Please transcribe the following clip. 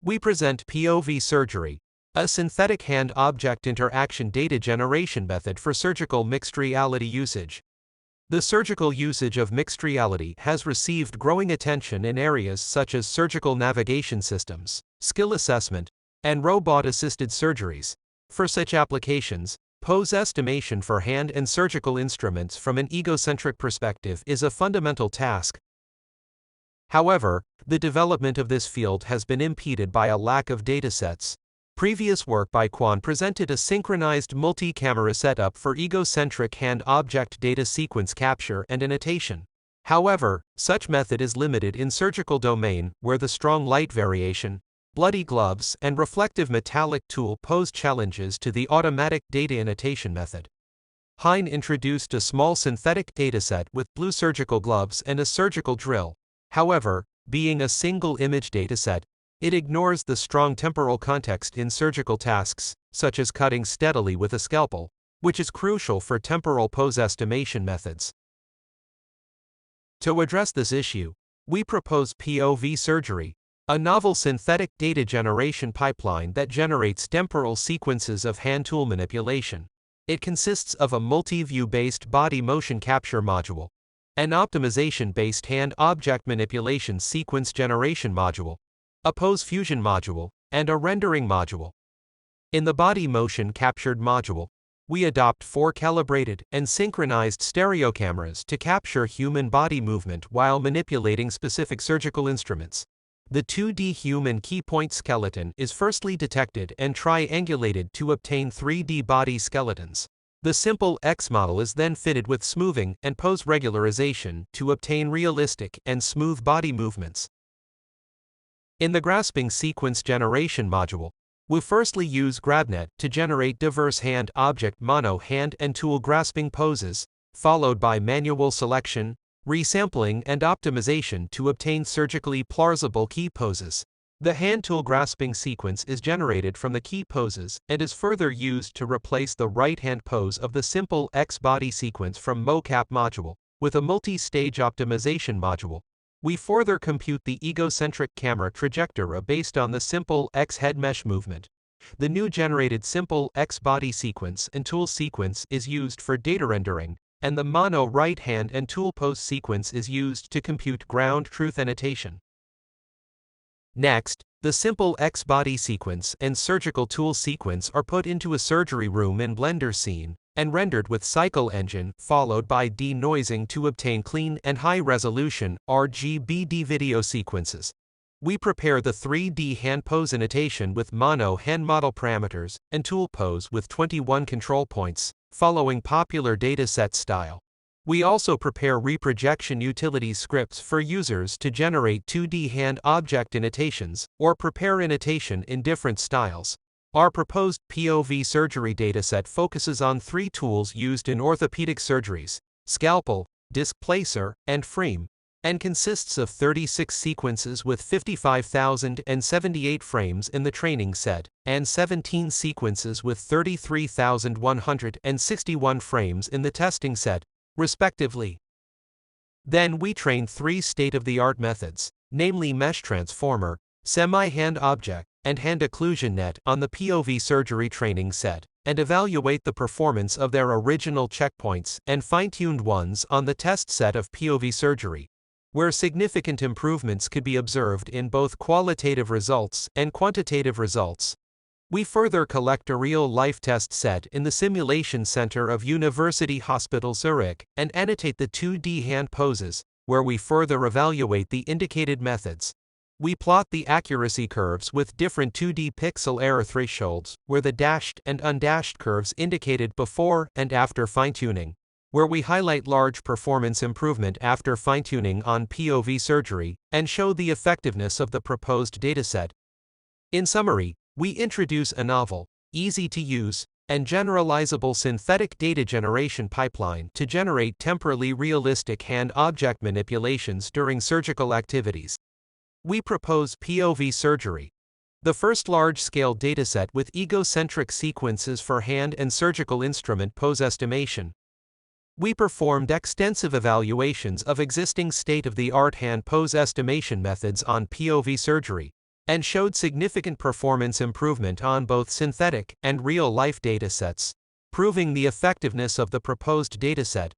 we present POV Surgery, a synthetic hand-object interaction data generation method for surgical mixed reality usage. The surgical usage of mixed reality has received growing attention in areas such as surgical navigation systems, skill assessment, and robot-assisted surgeries. For such applications, pose estimation for hand and surgical instruments from an egocentric perspective is a fundamental task. However, the development of this field has been impeded by a lack of datasets. Previous work by Quan presented a synchronized multi-camera setup for egocentric hand-object data sequence capture and annotation. However, such method is limited in surgical domain where the strong light variation, bloody gloves, and reflective metallic tool pose challenges to the automatic data annotation method. Hein introduced a small synthetic dataset with blue surgical gloves and a surgical drill. However, being a single image dataset, it ignores the strong temporal context in surgical tasks, such as cutting steadily with a scalpel, which is crucial for temporal pose estimation methods. To address this issue, we propose POV Surgery, a novel synthetic data generation pipeline that generates temporal sequences of hand tool manipulation. It consists of a multi-view-based body motion capture module, an optimization-based hand-object manipulation sequence generation module, a pose fusion module, and a rendering module. In the body motion captured module, we adopt 4 calibrated and synchronized stereo cameras to capture human body movement while manipulating specific surgical instruments. The 2D human key point skeleton is firstly detected and triangulated to obtain 3D body skeletons. The simple X model is then fitted with smoothing and pose regularization to obtain realistic and smooth body movements. In the grasping sequence generation module, we firstly use GrabNet to generate diverse hand-object mono hand and tool grasping poses, followed by manual selection, resampling and optimization to obtain surgically plausible key poses. The hand tool grasping sequence is generated from the key poses and is further used to replace the right hand pose of the simple X body sequence from mocap module with a multi-stage optimization module. We further compute the egocentric camera trajectory based on the simple X head mesh movement. The new generated simple X body sequence and tool sequence is used for data rendering, and the mono right hand and tool pose sequence is used to compute ground truth annotation. Next, the simple X body sequence and surgical tool sequence are put into a surgery room in Blender scene and rendered with cycle engine, followed by denoising to obtain clean and high-resolution RGBD video sequences. We prepare the 3D hand pose annotation with mono hand model parameters and tool pose with 21 control points, following popular dataset style. We also prepare reprojection utilities scripts for users to generate 2D hand-object annotations or prepare annotation in different styles. Our proposed POV Surgery dataset focuses on 3 tools used in orthopedic surgeries: scalpel, disc placer, and frame, and consists of 36 sequences with 55,078 frames in the training set, and 17 sequences with 33,161 frames in the testing set, respectively. Then we train 3 state-of-the-art methods, namely mesh transformer, semi-hand object, and hand occlusion net on the POV Surgery training set, and evaluate the performance of their original checkpoints and fine-tuned ones on the test set of POV Surgery, where significant improvements could be observed in both qualitative results and quantitative results. We further collect a real-life test set in the Simulation Center of University Hospital Zurich and annotate the 2D hand poses, where we further evaluate the indicated methods. We plot the accuracy curves with different 2D pixel error thresholds, where the dashed and undashed curves indicated before and after fine-tuning, where we highlight large performance improvement after fine-tuning on POV Surgery and show the effectiveness of the proposed dataset. In summary, we introduce a novel, easy-to-use, and generalizable synthetic data generation pipeline to generate temporally realistic hand-object manipulations during surgical activities. We propose POV Surgery, the first large-scale dataset with egocentric sequences for hand and surgical instrument pose estimation. We performed extensive evaluations of existing state-of-the-art hand pose estimation methods on POV Surgery, and showed significant performance improvement on both synthetic and real-life datasets, proving the effectiveness of the proposed dataset